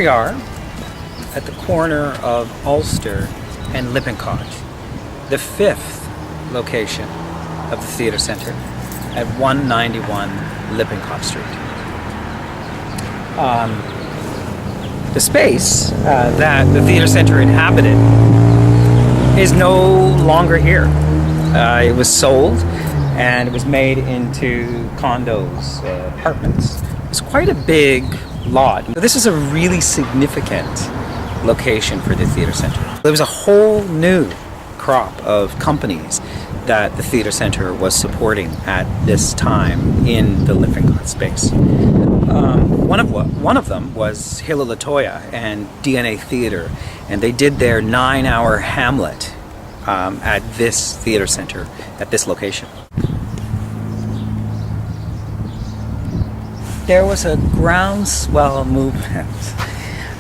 we are at the corner of Ulster and Lippincott, the fifth location of the theatre centre at 191 Lippincott Street. The space that the theatre centre inhabited is no longer here. It was sold and it was made into condos, apartments. It's quite a big lot. This is a really significant location for the theatre centre. There was a whole new crop of companies that the theatre centre was supporting at this time in the Lippincott space. One of them was Hilla Latoya and DNA Theatre, and they did their 9-hour Hamlet at this theatre centre, at this location. There was a groundswell movement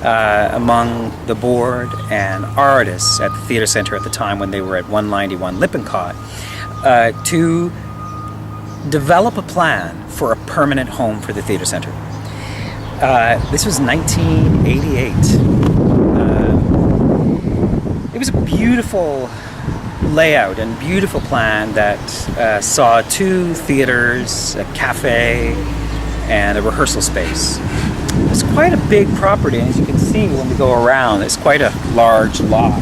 among the board and artists at the theatre centre at the time when they were at 191 Lippincott to develop a plan for a permanent home for the theatre centre. This was 1988. It was a beautiful layout and beautiful plan that saw 2 theatres, a cafe, and a rehearsal space. It's quite a big property, and as you can see when we go around, it's quite a large lot.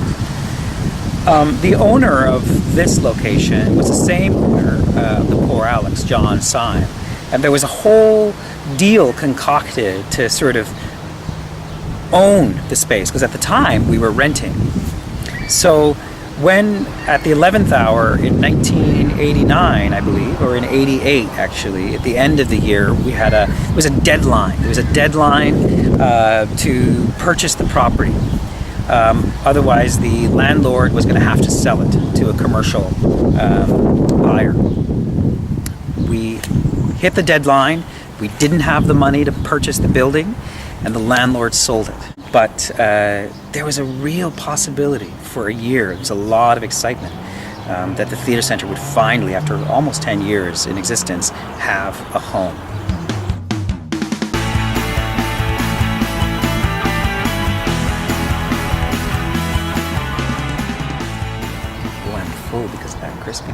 The owner of this location was the same owner of the Poor Alex, John Syme, and there was a whole deal concocted to sort of own the space, because at the time we were renting. So when at the 11th hour in 1989, I believe, or in 88 actually, at the end of the year, it was a deadline. There was a deadline to purchase the property. Otherwise, the landlord was going to have to sell it to a commercial buyer. We hit the deadline. We didn't have the money to purchase the building, and the landlord sold it. But there was a real possibility for a year. There was a lot of excitement that the theatre centre would finally, after almost 10 years in existence, have a home. Oh, I'm full because of that crispy.